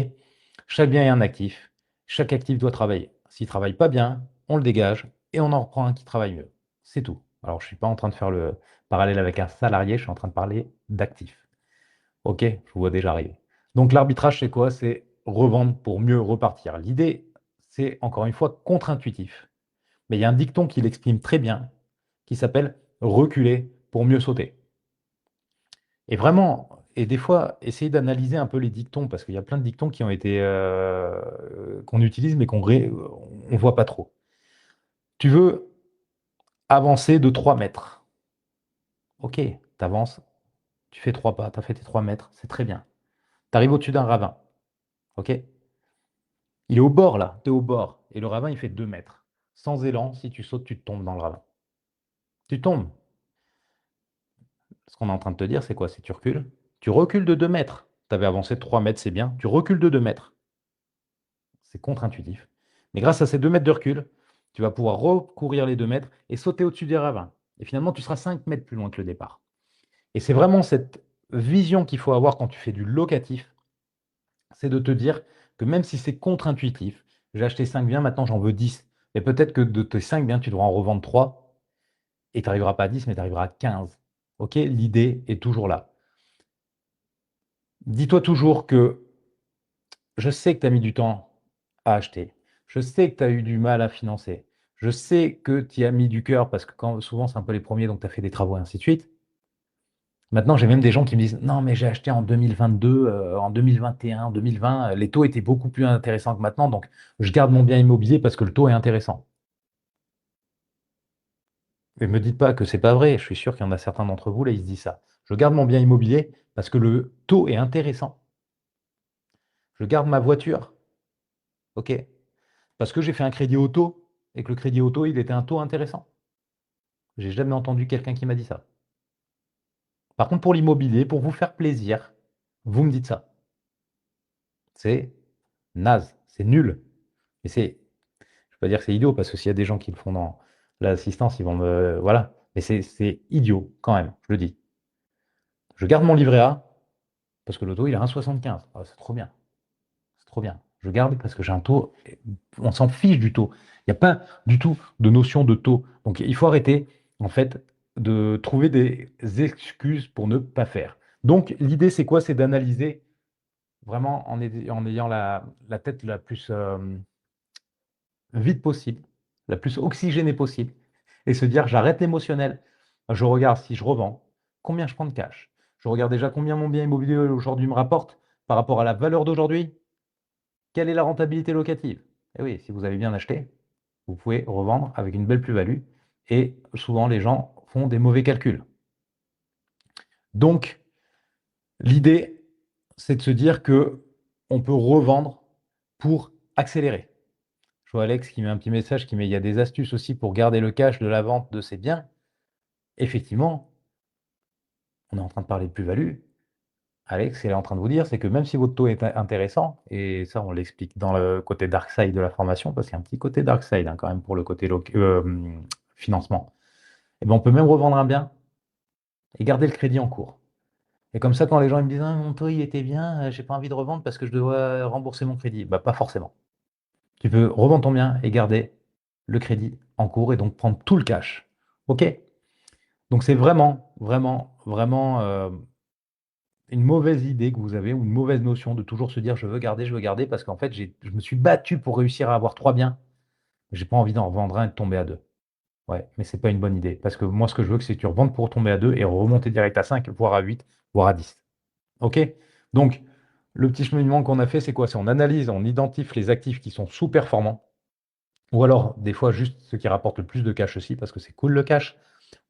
Chaque bien est un actif. Chaque actif doit travailler. S'il ne travaille pas bien, on le dégage et on en reprend un qui travaille mieux. C'est tout. Alors, je ne suis pas en train de faire le parallèle avec un salarié, je suis en train de parler d'actifs. OK, je vous vois déjà arriver. Donc l'arbitrage, c'est quoi? C'est revendre pour mieux repartir. L'idée, c'est encore une fois contre-intuitif. Mais il y a un dicton qui l'exprime très bien, qui s'appelle reculer pour mieux sauter. Et vraiment, et des fois, essayez d'analyser un peu les dictons, parce qu'il y a plein de dictons qui ont été qu'on utilise, mais qu'on ne voit pas trop. Tu veux avancer de 3 mètres. OK, tu avances, tu fais 3 pas, tu as fait tes 3 mètres, c'est très bien. Tu arrives au-dessus d'un ravin. OK? Il est au bord là, tu es au bord. Et le ravin, il fait 2 mètres. Sans élan, si tu sautes, tu tombes dans le ravin. Tu tombes. Ce qu'on est en train de te dire, c'est quoi? C'est tu recules. Tu recules de 2 mètres. Tu avais avancé de 3 mètres, c'est bien. Tu recules de 2 mètres. C'est contre-intuitif. Mais grâce à ces 2 mètres de recul, tu vas pouvoir recourir les 2 mètres et sauter au-dessus des ravins. Et finalement, tu seras 5 mètres plus loin que le départ. Et c'est vraiment cette vision qu'il faut avoir quand tu fais du locatif, c'est de te dire que même si c'est contre-intuitif, j'ai acheté 5 biens, maintenant j'en veux 10. Et peut-être que de tes 5 biens, tu devras en revendre 3 et tu n'arriveras pas à 10, mais tu arriveras à 15. OK? L'idée est toujours là. Dis-toi toujours que je sais que tu as mis du temps à acheter. Je sais que tu as eu du mal à financer. Je sais que tu y as mis du cœur parce que souvent, c'est un peu les premiers, donc tu as fait des travaux et ainsi de suite. Maintenant, j'ai même des gens qui me disent non, mais j'ai acheté en 2022, en 2021, en 2020, les taux étaient beaucoup plus intéressants que maintenant, donc je garde mon bien immobilier parce que le taux est intéressant. Et me dites pas que c'est pas vrai, je suis sûr qu'il y en a certains d'entre vous, là, ils se disent ça. Je garde mon bien immobilier parce que le taux est intéressant. Je garde ma voiture, OK, parce que j'ai fait un crédit auto et que le crédit auto, il était un taux intéressant. J'ai jamais entendu quelqu'un qui m'a dit ça. Par contre, pour l'immobilier, pour vous faire plaisir, vous me dites ça. C'est naze, c'est nul. Et c'est, je ne vais pas dire que c'est idiot, parce que s'il y a des gens qui le font dans l'assistance, ils vont me. Voilà. Mais c'est idiot, quand même, je le dis. Je garde mon livret A, parce que le taux, il est à 1,75. Ah, c'est trop bien. C'est trop bien. Je garde parce que j'ai un taux. On s'en fiche du taux. Il n'y a pas du tout de notion de taux. Donc il faut arrêter, en fait, de trouver des excuses pour ne pas faire. Donc l'idée, c'est quoi? C'est d'analyser vraiment en ayant la tête la plus vide possible, la plus oxygénée possible, et se dire j'arrête l'émotionnel. Je regarde si je revends, combien je prends de cash. Je regarde déjà combien mon bien immobilier aujourd'hui me rapporte par rapport à la valeur d'aujourd'hui. Quelle est la rentabilité locative? Et oui, si vous avez bien acheté, vous pouvez revendre avec une belle plus-value et souvent les gens font des mauvais calculs. Donc, l'idée, c'est de se dire que on peut revendre pour accélérer. Je vois Alex qui met un petit message qui met: «Il y a des astuces aussi pour garder le cash de la vente de ses biens». Effectivement, on est en train de parler de plus-value. Alex, elle est en train de vous dire, c'est que même si votre taux est intéressant, et ça, on l'explique dans le côté dark side de la formation, parce qu'il y a un petit côté dark side, hein, quand même, pour le côté financement. Et ben, on peut même revendre un bien et garder le crédit en cours. Et comme ça, quand les gens ils me disent: «Ah, mon taux, il était bien, j'ai pas envie de revendre parce que je dois rembourser mon crédit». Bah, pas forcément. Tu peux revendre ton bien et garder le crédit en cours et donc prendre tout le cash. OK? Donc c'est vraiment, vraiment, vraiment, une mauvaise idée que vous avez ou une mauvaise notion de toujours se dire: je veux garder» parce qu'en fait, je me suis battu pour réussir à avoir 3 biens. J'ai pas envie d'en revendre un et de tomber à 2. Ouais, mais c'est pas une bonne idée parce que moi, ce que je veux, c'est que tu revendes pour tomber à 2 et remonter direct à 5, voire à 8, voire à 10. OK? Donc le petit cheminement qu'on a fait, c'est quoi? C'est on analyse, on identifie les actifs qui sont sous-performants ou alors des fois juste ceux qui rapportent le plus de cash aussi parce que c'est cool le cash.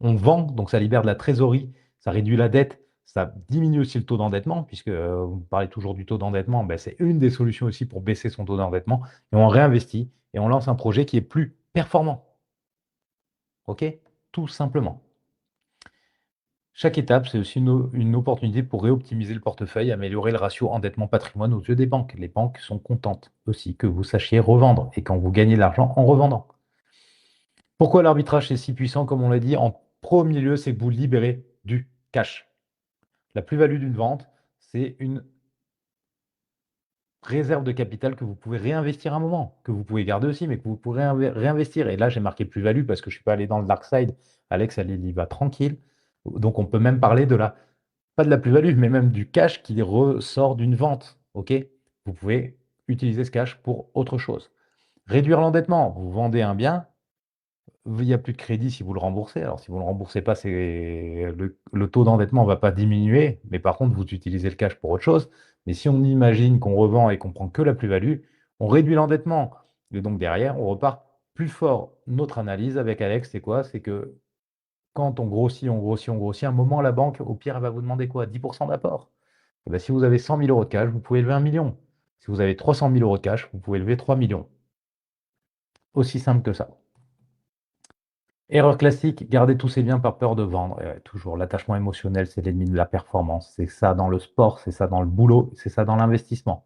On vend, donc ça libère de la trésorerie, ça réduit la dette, ça diminue aussi le taux d'endettement puisque, vous parlez toujours du taux d'endettement, c'est une des solutions aussi pour baisser son taux d'endettement et on réinvestit et on lance un projet qui est plus performant. OK? Tout simplement. Chaque étape, c'est aussi une opportunité pour réoptimiser le portefeuille, améliorer le ratio endettement-patrimoine aux yeux des banques. Les banques sont contentes aussi que vous sachiez revendre et quand vous gagnez de l'argent en revendant. Pourquoi l'arbitrage est si puissant? Comme on l'a dit, en premier lieu, c'est que vous libérez du cash. La plus-value d'une vente, c'est une réserve de capital que vous pouvez réinvestir un moment, que vous pouvez garder aussi, mais que vous pourrez réinvestir. Et là, j'ai marqué plus-value parce que je ne suis pas allé dans le dark side. Alex, elle y va tranquille. Donc, on peut même parler de la, pas de la plus-value, mais même du cash qui ressort d'une vente. OK? Vous pouvez utiliser ce cash pour autre chose. Réduire l'endettement. Vous vendez un bien, il n'y a plus de crédit si vous le remboursez. Alors, si vous ne le remboursez pas, le taux d'endettement ne va pas diminuer, mais par contre, vous utilisez le cash pour autre chose. Mais si on imagine qu'on revend et qu'on prend que la plus-value, on réduit l'endettement. Et donc derrière, on repart plus fort. Notre analyse avec Alex, c'est quoi? C'est que quand on grossit, on grossit, on grossit, à un moment, la banque, au pire, elle va vous demander quoi? 10% d'apport. Eh ben, si vous avez 100 000 euros de cash, vous pouvez lever 1 million. Si vous avez 300 000 euros de cash, vous pouvez lever 3 millions. Aussi simple que ça. Erreur classique, garder tous ses biens par peur de vendre. Toujours, l'attachement émotionnel, c'est l'ennemi de la performance. C'est ça dans le sport, c'est ça dans le boulot, c'est ça dans l'investissement.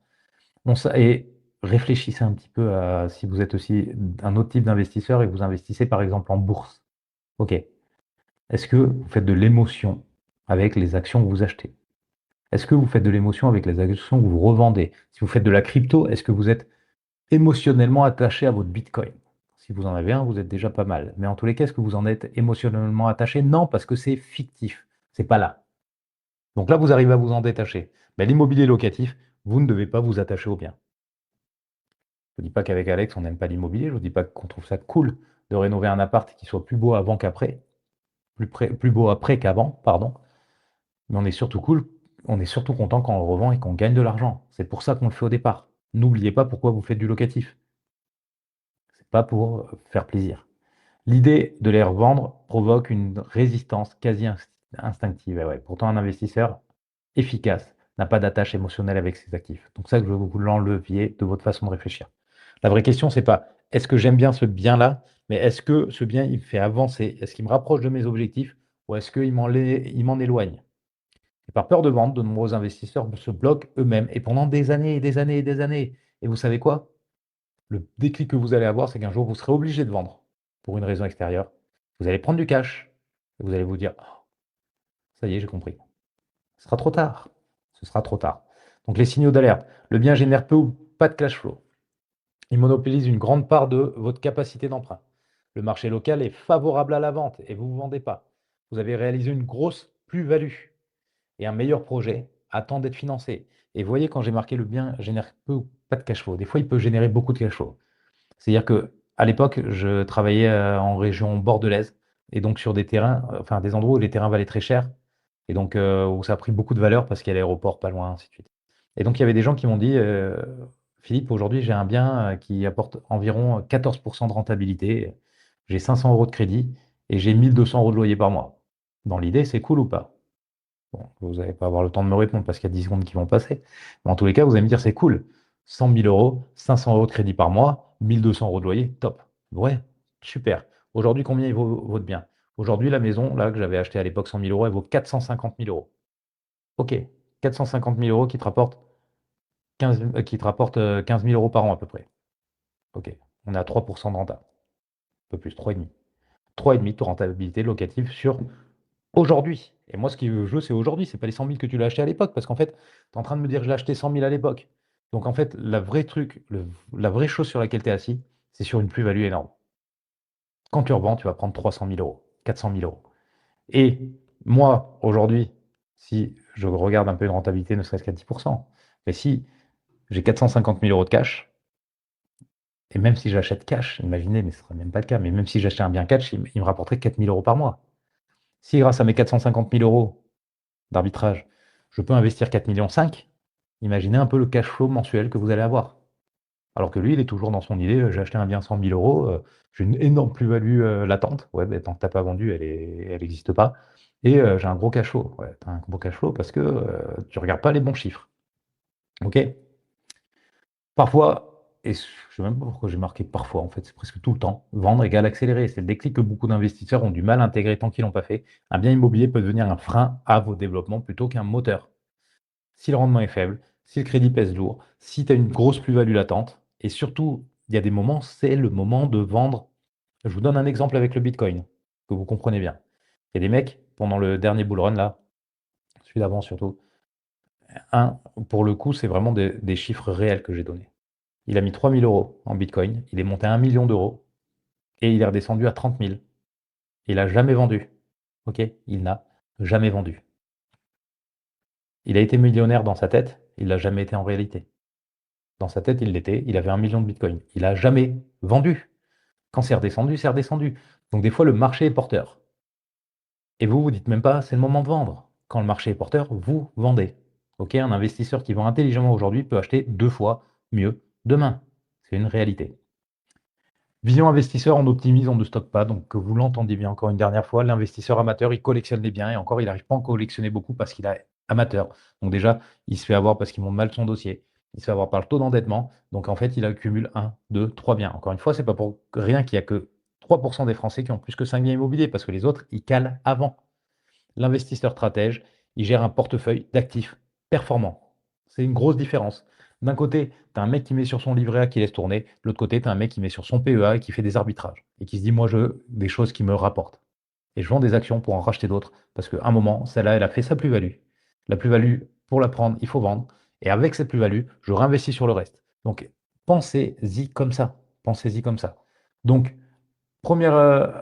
Et réfléchissez un petit peu à si vous êtes aussi un autre type d'investisseur et que vous investissez par exemple en bourse. OK. Est-ce que vous faites de l'émotion avec les actions que vous achetez? Est-ce que vous faites de l'émotion avec les actions que vous revendez? Si vous faites de la crypto, est-ce que vous êtes émotionnellement attaché à votre Bitcoin? Si vous en avez un, vous êtes déjà pas mal. Mais en tous les cas, est-ce que vous en êtes émotionnellement attaché? Non, parce que c'est fictif. C'est pas là. Donc là, vous arrivez à vous en détacher. Mais l'immobilier locatif, vous ne devez pas vous attacher au bien. Je ne vous dis pas qu'avec Alex, on n'aime pas l'immobilier. Je ne vous dis pas qu'on trouve ça cool de rénover un appart qui soit plus beau avant qu'après. Plus beau après qu'avant, pardon. Mais on est surtout cool. On est surtout content quand on le revend et qu'on gagne de l'argent. C'est pour ça qu'on le fait au départ. N'oubliez pas pourquoi vous faites du locatif. C'est pas pour faire plaisir. L'idée de les revendre provoque une résistance quasi instinctive. Et ouais, pourtant, un investisseur efficace n'a pas d'attache émotionnelle avec ses actifs. Donc ça, que je veux que vous l'enleviez de votre façon de réfléchir. La vraie question, c'est pas est-ce que j'aime bien ce bien-là, mais est-ce que ce bien, il me fait avancer? Est-ce qu'il me rapproche de mes objectifs ou est-ce qu'il m'en éloigne? Et par peur de vendre, de nombreux investisseurs se bloquent eux-mêmes et pendant des années et des années et des années. Et vous savez quoi? Le déclic que vous allez avoir, c'est qu'un jour, vous serez obligé de vendre pour une raison extérieure. Vous allez prendre du cash et vous allez vous dire: «Oh, ça y est, j'ai compris». Ce sera trop tard. Ce sera trop tard. Donc les signaux d'alerte. Le bien génère peu ou pas de cash flow. Il monopolise une grande part de votre capacité d'emprunt. Le marché local est favorable à la vente et vous ne vendez pas. Vous avez réalisé une grosse plus-value et un meilleur projet attend d'être financé. Et voyez, quand j'ai marqué le bien génère peu ou pas de cash flow, des fois, il peut générer beaucoup de cash flow. C'est-à-dire qu'à l'époque, je travaillais, en région bordelaise et donc sur des terrains, enfin des endroits où les terrains valaient très cher et donc où ça a pris beaucoup de valeur parce qu'il y a l'aéroport pas loin, ainsi de suite. Et donc il y avait des gens qui m'ont dit, Philippe, aujourd'hui, j'ai un bien qui apporte environ 14% de rentabilité. J'ai 500 euros de crédit et j'ai 1200 euros de loyer par mois. Dans l'idée, c'est cool ou pas? Bon, vous n'allez pas avoir le temps de me répondre parce qu'il y a 10 secondes qui vont passer. Mais en tous les cas, vous allez me dire, c'est cool. 100 000 euros, 500 euros de crédit par mois, 1200 euros de loyer, top. Ouais, super. Aujourd'hui, combien il vaut votre bien? Aujourd'hui, la maison là, que j'avais achetée à l'époque 100 000 euros, elle vaut 450 000 euros. Ok, 450 000 euros qui te rapportent 15 000 euros par an à peu près. Ok, on est à 3% de renta, un peu plus, 3,5. 3,5 de rentabilité locative sur aujourd'hui. Et moi, ce qui je veux, c'est aujourd'hui. C'est pas les 100 000 que tu l'as acheté à l'époque. Parce qu'en fait, tu es en train de me dire que je l'ai acheté 100 000 à l'époque. Donc en fait, la vraie chose sur laquelle tu es assis, c'est sur une plus-value énorme. Quand tu revends, tu vas prendre 300 000 euros, 400 000 euros. Et moi, aujourd'hui, si je regarde un peu une rentabilité, ne serait-ce qu'à 10%, mais si j'ai 450 000 euros de cash, et même si j'achète cash, imaginez, mais ce ne sera même pas le cas, mais même si j'achetais un bien cash, il me rapporterait 4 000 euros par mois. Si grâce à mes 450 000 euros d'arbitrage, je peux investir 4,5 millions, imaginez un peu le cash flow mensuel que vous allez avoir. Alors que lui, il est toujours dans son idée, j'ai acheté un bien 100 000 euros, j'ai une énorme plus-value latente. Ouais, ben, tant que tu n'as pas vendu, elle n'existe pas. Et j'ai un gros cash flow. Ouais, tu as un gros cash flow parce que tu ne regardes pas les bons chiffres. OK? Parfois, et je ne sais même pas pourquoi j'ai marqué parfois, en fait, c'est presque tout le temps, vendre égale accélérer. C'est le déclic que beaucoup d'investisseurs ont du mal à intégrer tant qu'ils l'ont pas fait. Un bien immobilier peut devenir un frein à vos développements plutôt qu'un moteur. Si le rendement est faible, si le crédit pèse lourd, si tu as une grosse plus-value latente, et surtout, il y a des moments, c'est le moment de vendre. Je vous donne un exemple avec le Bitcoin, que vous comprenez bien. Il y a des mecs, pendant le dernier bull run, là, celui d'avant surtout, pour le coup, c'est vraiment des chiffres réels que j'ai donnés. Il a mis 3 000 euros en Bitcoin, il est monté à 1 million d'euros, et il est redescendu à 30 000. Il n'a jamais vendu. Ok? Il n'a jamais vendu. Il a été millionnaire dans sa tête, il l'a jamais été en réalité. Dans sa tête, il l'était, il avait 1 million de Bitcoin. Il n'a jamais vendu. Quand c'est redescendu, c'est redescendu. Donc des fois, le marché est porteur. Et vous, vous dites même pas, c'est le moment de vendre. Quand le marché est porteur, vous vendez. Ok, un investisseur qui vend intelligemment aujourd'hui peut acheter 2 fois mieux demain. C'est une réalité. Vision investisseur, on optimise, on ne stocke pas. Donc, que vous l'entendiez bien encore une dernière fois, l'investisseur amateur, il collectionne les biens et encore, il n'arrive pas à en collectionner beaucoup parce qu'il est amateur. Donc, déjà, il se fait avoir parce qu'il monte mal son dossier. Il se fait avoir par le taux d'endettement. Donc, en fait, il accumule un, 2, 3 biens. Encore une fois, c'est pas pour rien qu'il n'y a que 3% des Français qui ont plus que 5 biens immobiliers parce que les autres, ils calent avant. L'investisseur stratège, il gère un portefeuille d'actifs performants. C'est une grosse différence. D'un côté, tu as un mec qui met sur son livret A qui laisse tourner. De l'autre côté, tu as un mec qui met sur son PEA et qui fait des arbitrages. Et qui se dit, moi, je veux des choses qui me rapportent. Et je vends des actions pour en racheter d'autres. Parce qu'à un moment, celle-là, elle a fait sa plus-value. La plus-value, pour la prendre, il faut vendre. Et avec cette plus-value, je réinvestis sur le reste. Donc, pensez-y comme ça. Pensez-y comme ça. Donc, première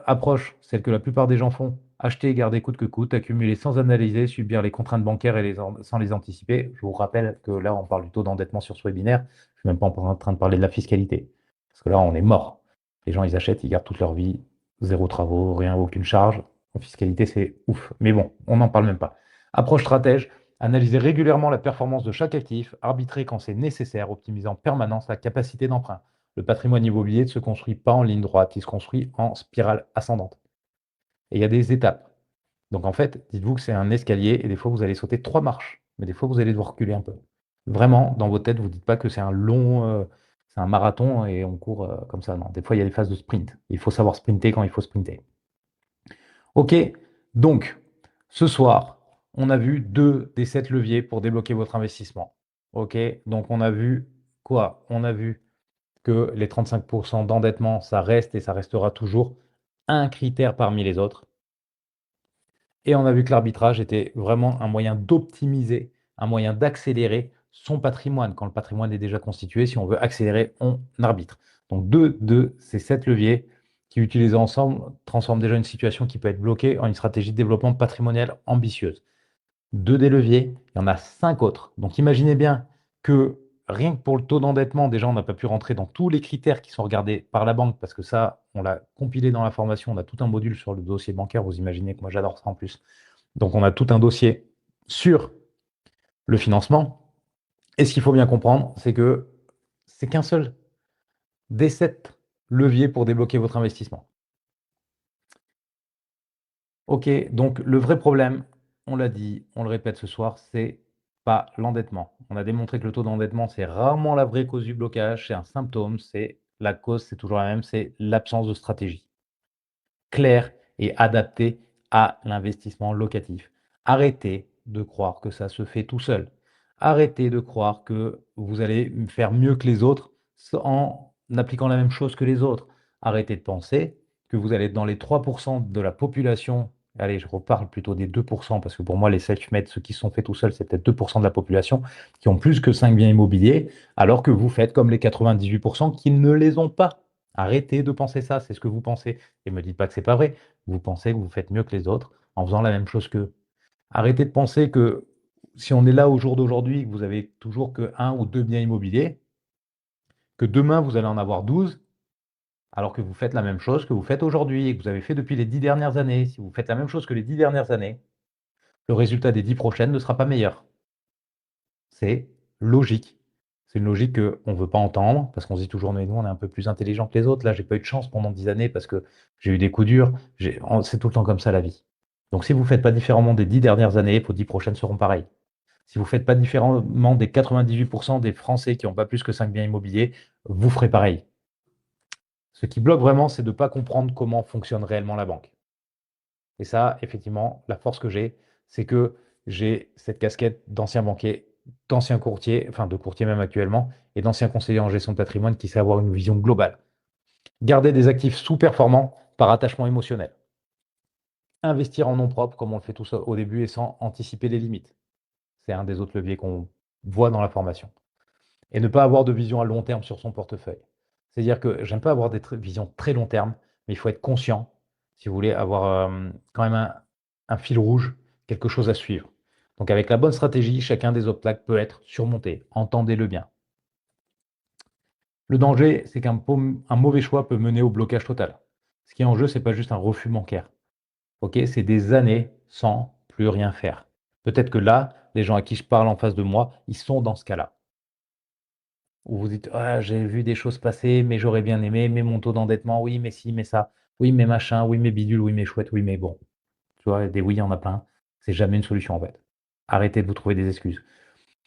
approche, celle que la plupart des gens font, acheter et garder coûte que coûte, accumuler sans analyser, subir les contraintes bancaires et sans les anticiper. Je vous rappelle que là, on parle du taux d'endettement sur ce webinaire. Je ne suis même pas en train de parler de la fiscalité. Parce que là, on est mort. Les gens, ils achètent, ils gardent toute leur vie, zéro travaux, rien, aucune charge. En fiscalité, c'est ouf. Mais bon, on n'en parle même pas. Approche stratège, analyser régulièrement la performance de chaque actif, arbitrer quand c'est nécessaire, optimiser en permanence la capacité d'emprunt. Le patrimoine immobilier ne se construit pas en ligne droite, il se construit en spirale ascendante. Et il y a des étapes. Donc en fait, dites-vous que c'est un escalier et des fois vous allez sauter 3 marches, mais des fois vous allez devoir reculer un peu. Vraiment, dans votre tête, vous ne dites pas que c'est un marathon et on court comme ça. Non, des fois il y a des phases de sprint. Il faut savoir sprinter quand il faut sprinter. Ok, donc ce soir, on a vu 2 des 7 leviers pour débloquer votre investissement. Ok, donc on a vu quoi? On a vu que les 35% d'endettement, ça reste et ça restera toujours un critère parmi les autres. Et on a vu que l'arbitrage était vraiment un moyen d'optimiser, un moyen d'accélérer son patrimoine. Quand le patrimoine est déjà constitué, si on veut accélérer, on arbitre. Donc deux de ces 7 leviers qui utilisés ensemble transforment déjà une situation qui peut être bloquée en une stratégie de développement patrimonial ambitieuse. 2 des leviers, il y en a 5 autres. Donc imaginez bien que rien que pour le taux d'endettement, déjà, on n'a pas pu rentrer dans tous les critères qui sont regardés par la banque, parce que ça, on l'a compilé dans la formation, on a tout un module sur le dossier bancaire, vous imaginez que moi j'adore ça en plus. Donc on a tout un dossier sur le financement. Et ce qu'il faut bien comprendre, c'est que C'est qu'un seul des 7 leviers pour débloquer votre investissement. OK, donc le vrai problème, on l'a dit, on le répète ce soir, c'est pas l'endettement. On a démontré que le taux d'endettement, c'est rarement la vraie cause du blocage, c'est un symptôme, c'est la cause, c'est toujours la même, c'est l'absence de stratégie claire et adaptée à l'investissement locatif. Arrêtez de croire que ça se fait tout seul. Arrêtez de croire que vous allez faire mieux que les autres en appliquant la même chose que les autres. Arrêtez de penser que vous allez être dans les 3 de la population. Allez, je reparle plutôt des 2 parce que pour moi, les self-made, ceux qui se sont faits tout seuls, c'est peut-être 2 de la population qui ont plus que 5 biens immobiliers, alors que vous faites comme les 98 qui ne les ont pas. Arrêtez de penser ça, c'est ce que vous pensez. Et me dites pas que c'est pas vrai. Vous pensez que vous faites mieux que les autres en faisant la même chose qu'eux. Arrêtez de penser que si on est là au jour d'aujourd'hui, que vous avez toujours que 1 ou 2 biens immobiliers, que demain vous allez en avoir 12, alors que vous faites la même chose que vous faites aujourd'hui et que vous avez fait depuis les 10 dernières années. Si vous faites la même chose que les 10 dernières années, le résultat des 10 prochaines ne sera pas meilleur. C'est logique. C'est une logique qu'on ne veut pas entendre parce qu'on se dit toujours: «Mais nous, on est un peu plus intelligents que les autres». Là, j'ai pas eu de chance pendant 10 années parce que j'ai eu des coups durs. C'est tout le temps comme ça la vie. Donc si vous ne faites pas différemment des 10 dernières années, vos 10 prochaines seront pareilles. Si vous ne faites pas différemment des 98 des Français qui n'ont pas plus que 5 biens immobiliers, vous ferez pareil. Ce qui bloque vraiment, c'est de ne pas comprendre comment fonctionne réellement la banque. Et ça, effectivement, la force que j'ai, c'est que j'ai cette casquette d'ancien banquier, d'ancien courtier, enfin de courtier même actuellement, et d'ancien conseiller en gestion de patrimoine qui sait avoir une vision globale. Garder des actifs sous-performants par attachement émotionnel. Investir en nom propre, comme on le fait tous au début, et sans anticiper les limites. C'est un des autres leviers qu'on voit dans la formation. Et ne pas avoir de vision à long terme sur son portefeuille. C'est-à-dire que j'aime pas avoir des visions très long terme, mais il faut être conscient, si vous voulez, avoir quand même un fil rouge, quelque chose à suivre. Donc avec la bonne stratégie, chacun des obstacles peut être surmonté. Entendez-le bien. Le danger, c'est qu'un mauvais choix peut mener au blocage total. Ce qui est en jeu, c'est pas juste un refus bancaire. OK, c'est des années sans plus rien faire. Peut-être que là, les gens à qui je parle en face de moi, ils sont dans ce cas-là. Où vous dites: «Ah, j'ai vu des choses passer, mais j'aurais bien aimé, mais mon taux d'endettement, oui, mais si, mais ça, oui, mais machin, oui, mais bidule, oui, mais chouette, oui, mais bon». Tu vois? Des oui, il y en a plein. C'est jamais une solution, en fait. Arrêtez de vous trouver des excuses.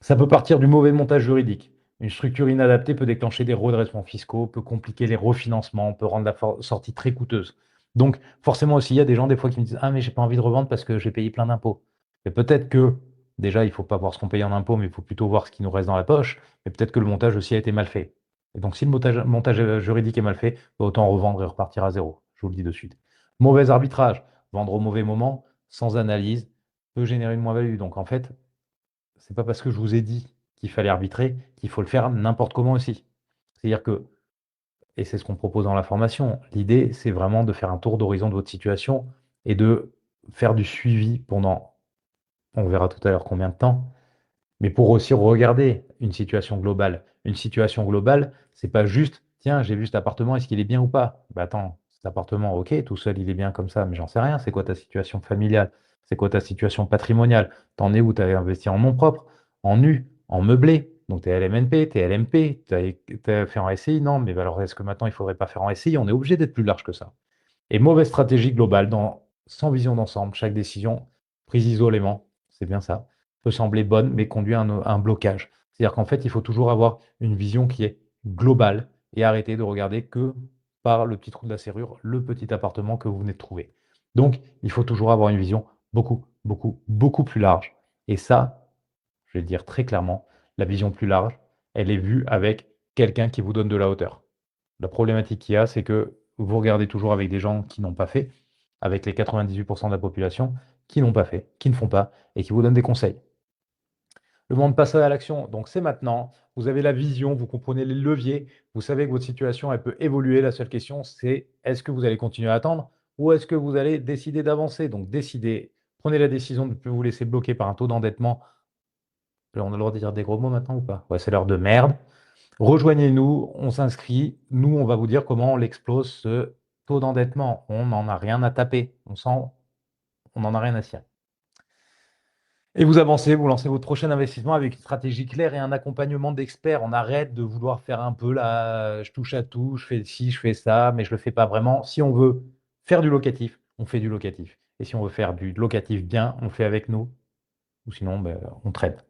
Ça peut partir du mauvais montage juridique. Une structure inadaptée peut déclencher des redressements fiscaux, peut compliquer les refinancements, peut rendre la sortie très coûteuse. Donc, forcément aussi, il y a des gens, des fois, qui me disent: «Ah, mais j'ai pas envie de revendre parce que j'ai payé plein d'impôts». Mais peut-être que, déjà, il ne faut pas voir ce qu'on paye en impôts, mais il faut plutôt voir ce qui nous reste dans la poche. Mais peut-être que le montage aussi a été mal fait. Et donc, si le montage juridique est mal fait, bah, autant revendre et repartir à zéro. Je vous le dis de suite. Mauvais arbitrage. Vendre au mauvais moment, sans analyse, peut générer une moins-value. Donc, en fait, c'est pas parce que je vous ai dit qu'il fallait arbitrer, qu'il faut le faire n'importe comment aussi. C'est-à-dire que, et c'est ce qu'on propose dans la formation, l'idée, c'est vraiment de faire un tour d'horizon de votre situation et de faire du suivi pendant, on verra tout à l'heure combien de temps, mais pour aussi regarder une situation globale. Une situation globale, c'est pas juste: «Tiens, j'ai vu cet appartement, est-ce qu'il est bien ou pas?» Bah, attends, cet appartement, OK, tout seul, il est bien comme ça, mais j'en sais rien. C'est quoi ta situation familiale? C'est quoi ta situation patrimoniale? Tu en es où? Tu as investi en nom propre, en nu, en meublé, donc tu es LMNP, tu es LMP, tu as fait en SCI? Non, mais bah, alors est-ce que maintenant il faudrait pas faire en SCI? On est obligé d'être plus large que ça. Et mauvaise stratégie globale sans vision d'ensemble. Chaque décision prise isolément, c'est bien ça, peut sembler bonne, mais conduit à un blocage. C'est-à-dire qu'en fait, il faut toujours avoir une vision qui est globale et arrêter de regarder que par le petit trou de la serrure, le petit appartement que vous venez de trouver. Donc, il faut toujours avoir une vision beaucoup, beaucoup, beaucoup plus large. Et ça, je vais le dire très clairement, la vision plus large, elle est vue avec quelqu'un qui vous donne de la hauteur. La problématique qu'il y a, c'est que vous regardez toujours avec des gens qui n'ont pas fait, avec les 98 de la population qui n'ont pas fait, qui ne font pas et qui vous donnent des conseils. Le moment de passer à l'action, donc c'est maintenant. Vous avez la vision, vous comprenez les leviers, vous savez que votre situation, elle peut évoluer. La seule question, c'est est-ce que vous allez continuer à attendre ou est-ce que vous allez décider d'avancer? Donc décidez, prenez la décision de ne plus vous laisser bloquer par un taux d'endettement. On a le droit de dire des gros mots maintenant ou pas? Ouais, c'est l'heure de merde. Rejoignez-nous, on s'inscrit. Nous, on va vous dire comment on l'explose ce taux d'endettement. On n'en a rien à taper. On n'en a rien à cirer. Et vous avancez, vous lancez votre prochain investissement avec une stratégie claire et un accompagnement d'experts. On arrête de vouloir faire un peu là, je touche à tout, je fais ci, je fais ça, mais je le fais pas vraiment. Si on veut faire du locatif, on fait du locatif. Et si on veut faire du locatif bien, on fait avec nous. Ou sinon, ben, on traite.